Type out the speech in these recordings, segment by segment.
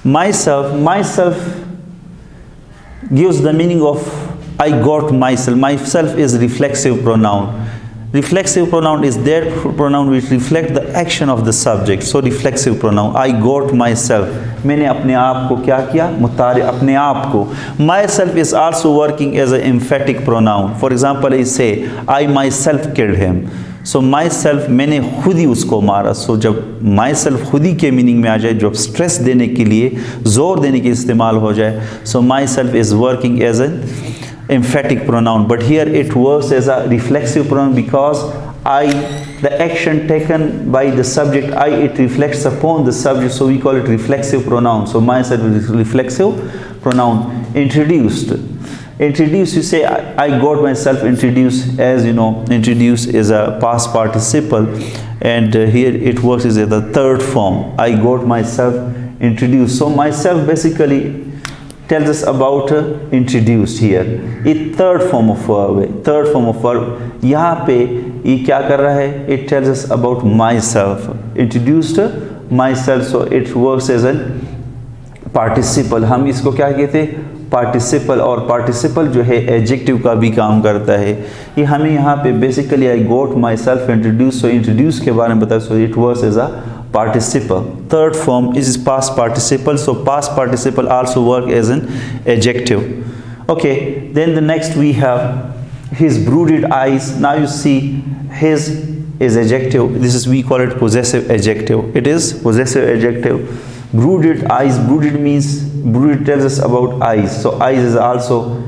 Myself gives the meaning of I got myself. Myself is reflexive pronoun. Reflexive pronoun is that pronoun which reflect the action of the subject. So reflexive pronoun, I got myself. मैंने अपने आप को क्या किया? मुतारे अपने आप को. Myself is also working as an emphatic pronoun. For example, I say I myself killed him. So myself, मैंने खुद ही उसको मारा. So जब myself खुद ही के मीनिंग में आ जाए, जब स्ट्रेस देने के लिए, जोर देने के इस्तेमाल हो जाए, so myself is working as an emphatic pronoun. But here it works as a reflexive pronoun because the action taken by the subject it reflects upon the subject, so we call it reflexive pronoun. So myself is reflexive pronoun. Introduced, you say I got myself introduced. As you know, introduce is a past participle, and here it works as the third form. I got myself introduced. So myself basically tells us about introduced here. ये third form of verb है. Third form of verb यहाँ पे ये क्या कर रहा है? It tells us about myself. Introduced myself, so it works as a participle. हम इसको क्या कहते हैं? Participle. और participle जो है adjective का भी काम करता है. ये हमें यहाँ पे basically I got myself introduced. So introduced के बारे में बताया. So it works as a participle. Third form is past participle. So past participle also work as an adjective. Okay, then the next we have his brooded eyes. Now you see his is adjective. This is, we call it possessive adjective. It is possessive adjective. Brooded eyes. Brooded means, brooded tells us about eyes. So eyes is also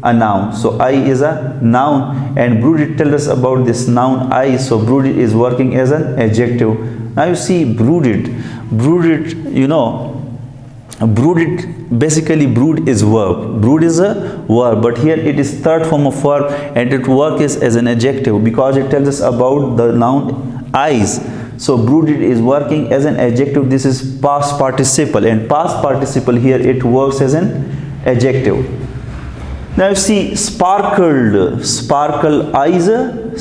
a noun. So eye is a noun, and brooded tells us about this noun eyes. So brooded is working as an adjective. Now you see brooded, you know, brooded, basically brood is verb. Brood is a verb, but here it is third form of verb, and it works as an adjective because it tells us about the noun eyes. So brooded is working as an adjective. This is past participle, and past participle here it works as an adjective. Now you see sparkled, sparkle eyes,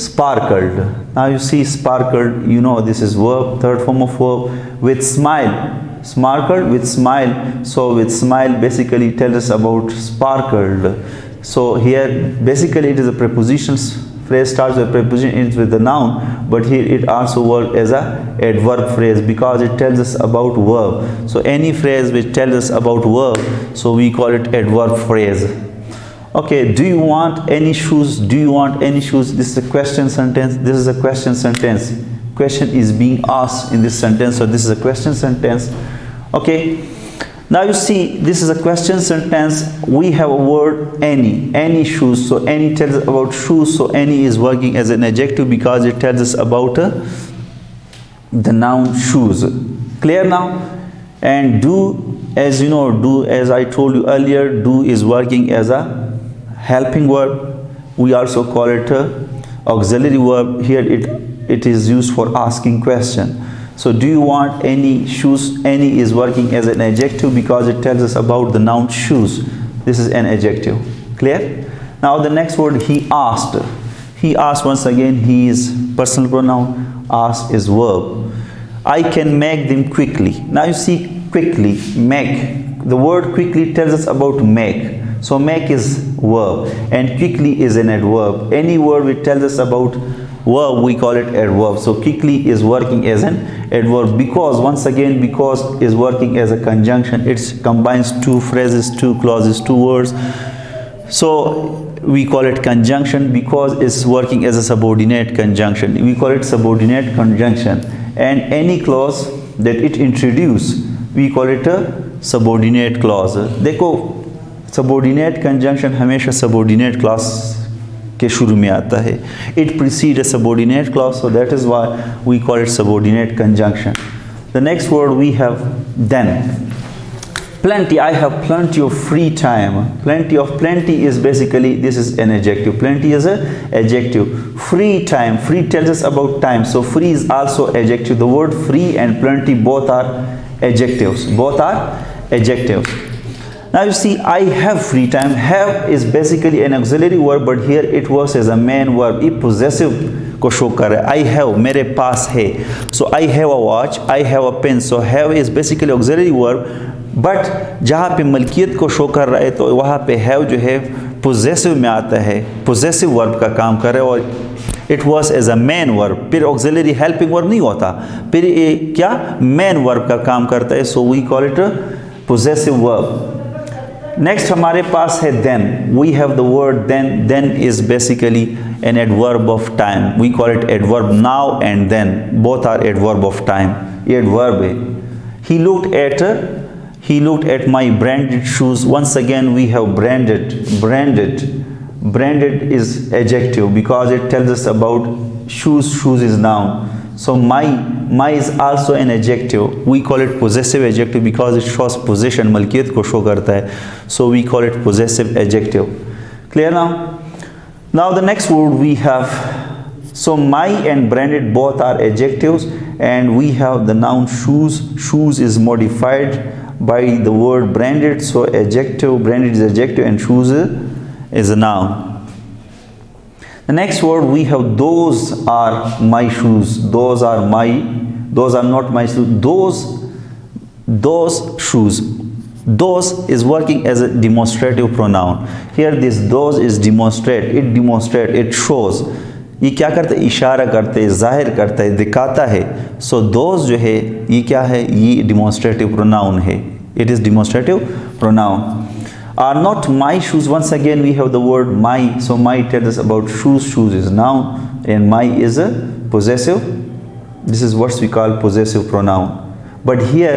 sparkled. Now you see sparkled, you know this is verb, third form of verb. With smile, sparkled with smile. So with smile basically tells us about sparkled. So here basically it is a preposition. Phrase starts with preposition, ends with the noun, but here it also works as a adverb phrase because it tells us about verb. So any phrase which tells us about verb, so we call it adverb phrase. Okay, do you want any shoes? Do you want any shoes? This is a question sentence. This is a question sentence. Question is being asked in this sentence, so this is a question sentence. Okay, now you see this is a question sentence. We have a word any shoes. So any tells us about shoes, so any is working as an adjective because it tells us about the noun shoes. Clear now? And do, as you know, do, as I told you earlier, do is working as a helping verb. We also call it a auxiliary verb. Here it is used for asking question. So do you want any shoes? Any is working as an adjective because it tells us about the noun shoes. This is an adjective. Clear? Now the next word, he asked. He asked, once again he is personal pronoun. Ask is verb. I can make them quickly. Now you see quickly, make. The word quickly tells us about make. So make is verb and quickly is an adverb. Any word which tells us about verb, we call it adverb. So quickly is working as an adverb because, once again, because is working as a conjunction. It combines two phrases, two clauses, two words. So we call it conjunction because it's working as a subordinate conjunction. We call it subordinate conjunction. And any clause that it introduces, we call it a subordinate clause. देखो subordinate conjunction हमेशा subordinate clause के शुरू में आता है. It precedes a subordinate clause, so that is why we call it subordinate conjunction. The next word we have then. Plenty. I have plenty of free time. Plenty is basically, this is an adjective. Plenty is an adjective. Free time. Free tells us about time. So free is also adjective. The word free and plenty both are adjectives. Both are adjectives. Now you see, I have free time. Have is basically an auxiliary verb, but here it works as a main verb. ये possessive को show कर रहा है. I have, मेरे पास है. So I have a watch, I have a pen. So have is basically auxiliary verb, but जहाँ पे मलकियत को शो कर रहा है तो वहाँ पे हैव जो है पोजेसिव में आता है, पोजेसिव वर्ब का काम कर रहा है. और it was as a main verb, फिर ऑक्सिलरी हेल्पिंग वर्ब नहीं होता, फिर ये क्या मेन वर्ब का काम करता है. So we call it possessive verb. Next हमारे पास है then. We have the word then. Then is basically an adverb of time. We call it adverb. Now and then both are adverb of time. ये adverb है. He looked at my branded shoes. Once again we have branded. Branded is adjective because it tells us about shoes. Shoes is noun. So my is also an adjective. We call it possessive adjective because it shows possession, मलकियत को show करता है. So we call it possessive adjective. Clear now? Now the next word we have. So my and branded both are adjectives, and we have the noun shoes. Shoes is modified by the word branded. So adjective, branded is adjective, and shoes is a noun. The next word we have those are my shoes. Those are not my shoes. Those shoes. Those is working as a demonstrative pronoun. Here this those is demonstrate. It shows. ये क्या करता है? इशारा करते हैं, जाहिर करता है, दिखाता है. सो दोज जो है ये क्या है? ये डिमॉन्स्ट्रेटिव प्रोनाउन है. It is demonstrative pronoun. Are not my shoes. Once again we have the word my. So my tells us about shoes. Shoes is noun and my is a possessive. This is what we call possessive pronoun. But here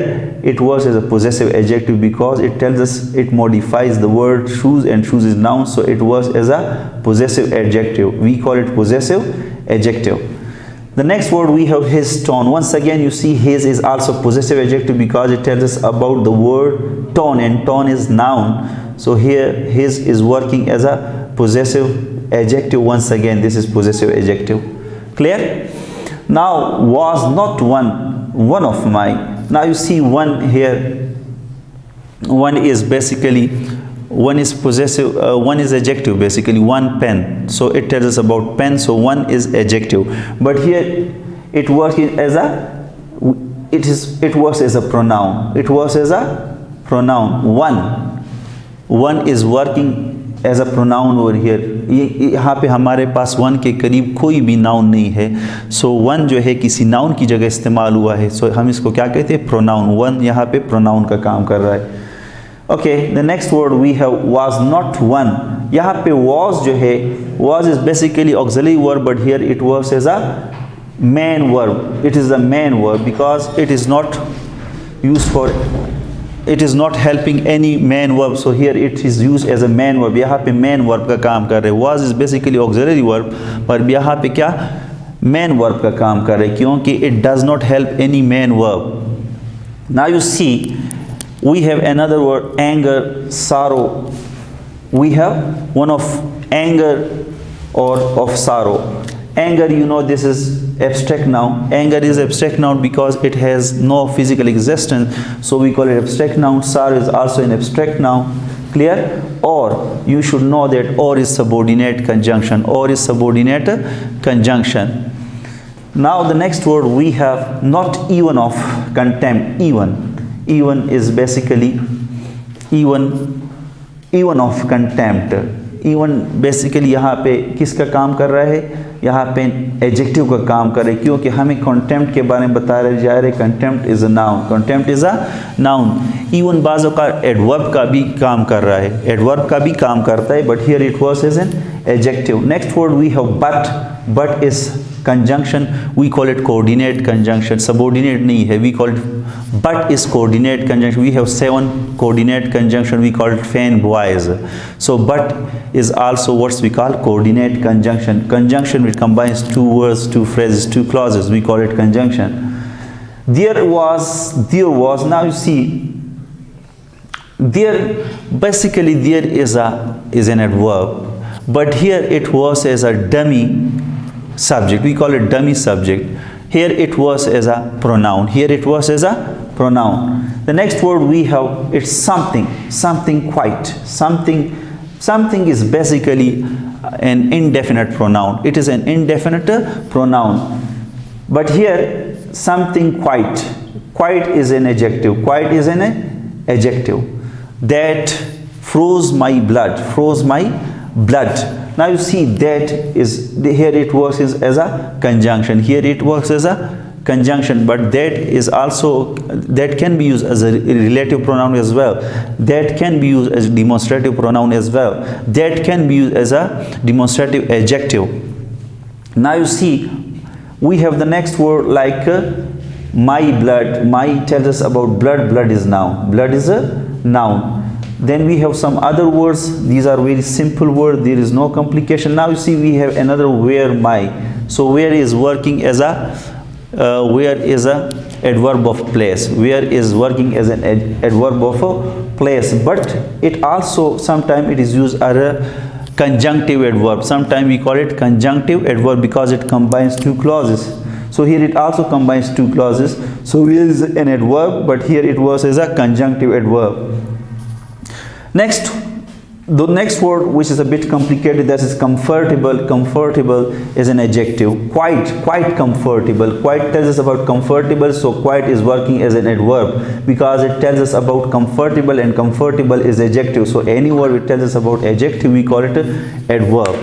it was as a possessive adjective because it tells us, it modifies the word shoes, and shoes is noun, so it was as a possessive adjective. We call it possessive adjective. The next word we have his tone. Once again you see his is also possessive adjective because it tells us about the word tone, and tone is noun. So here his is working as a possessive adjective. Once again this is possessive adjective. Clear? Now was not one of my. Now you see one here. One is basically, one is possessive, one is adjective basically. One pen. So it tells us about pen. So one is adjective. But here it works as a, it works as a pronoun. It works as a pronoun. One is working as a pronoun over here. यहाँ पे हमारे पास one के करीब कोई भी noun नहीं है. So one जो है किसी नाउन की जगह इस्तेमाल हुआ है. सो हम इसको क्या कहते हैं? प्रोनाउन. वन यहाँ पे प्रोनाउन का काम कर रहा है. Okay, the next word we have was not one. यहाँ पे वाज जो है, was is basically auxiliary verb, but here it works as a main verb. It is a main verb because it is not used for, it is not helping any main verb. So here it is used as a main verb. यहाँ पे main verb का काम कर रहे हैं. was is basically auxiliary verb, पर यहाँ पे क्या main verb का काम कर रहे हैं क्योंकि it does not help any main verb. Now you see we have another word, anger, sorrow. We have one of anger or of sorrow. Anger, you know, this is abstract noun. Anger is abstract noun because it has no physical existence, so we call it abstract noun. Sorrow is also an abstract noun. Clear? Or you should know that or is subordinate conjunction. Or is subordinate conjunction. Now the next word we have not even of contempt. Even is basically even of contempt. Even basically यहाँ पे किसका काम कर रहा है? यहाँ पे adjective का काम कर रहे हैं क्योंकि हमें कंटेम्प्ट के बारे में बता रहे जा रहे. Contempt is a noun. Contempt is a noun. Even बाज़ों का एडवर्ब का भी काम कर रहा है. एडवर्ब का भी काम करता है, but here it works as an adjective. Next word we have but. But is conjunction. We call it coordinate conjunction. Subordinate नहीं है. We call it but is coordinate conjunction. We have 7 coordinate conjunction. We call it fan boys. So but is also what we call coordinate conjunction. Conjunction which combines 2 words, 2 phrases, 2 clauses. We call it conjunction. There was. Now you see, there basically there is an adverb, but here it was as a dummy subject. We call it dummy subject. Here it was as a pronoun. Here it was as a pronoun. The next word we have, it's something quite. Something is basically an indefinite pronoun. It is an indefinite pronoun. But here something quite. Quite is an adjective. Quite is an adjective. That froze my blood. Froze my blood. Now you see that is, here it works as a conjunction. Here it works as a conjunction, but that is also, that can be used as a relative pronoun as well. That can be used as a demonstrative pronoun as well. That can be used as a demonstrative adjective. Now you see, we have the next word like my blood. My tells us about blood. Blood is noun. Blood is a noun. Then we have some other words. These are very simple words. There is no complication. Now you see we have another where my. So where is working as a where is a adverb of place. Where is working as an adverb of a place. But it also sometimes it is used as a conjunctive adverb. Sometimes we call it conjunctive adverb because it combines two clauses. So here it also combines two clauses. So here is an adverb, but here it was as a conjunctive adverb. Next, the next word which is a bit complicated, that is comfortable. Comfortable is an adjective. Quite comfortable. Quite tells us about comfortable, so quite is working as an adverb because it tells us about comfortable, and comfortable is adjective. So any word which tells us about adjective, we call it adverb.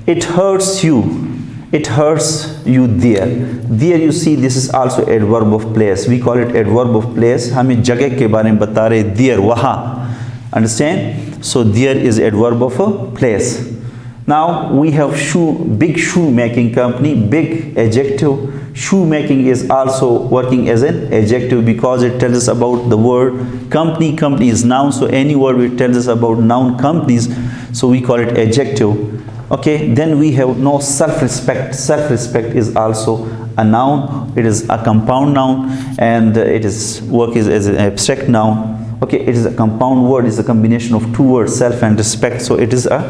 It hurts you. It hurts you there. There you see this is also adverb of place. We call it adverb of place. हमें जगह के बारे में बता रहे there, वहाँ. Understand? So there is adverb of a place. Now we have big shoemaking company. Big adjective. Shoemaking is also working as an adjective because it tells us about the word company. Company is noun, so any word which tells us about noun companies, so we call it adjective. Okay, then we have no self-respect. Self-respect is also a noun. It is a compound noun, and it is work is as an abstract noun. Okay, it is a compound word. It's a combination of two words, self and respect. So it is a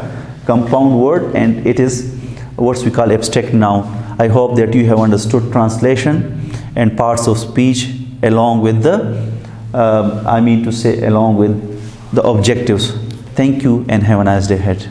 compound word, and it is what we call abstract noun. I hope that you have understood translation and parts of speech along with the along with the objectives. Thank you and have a nice day ahead.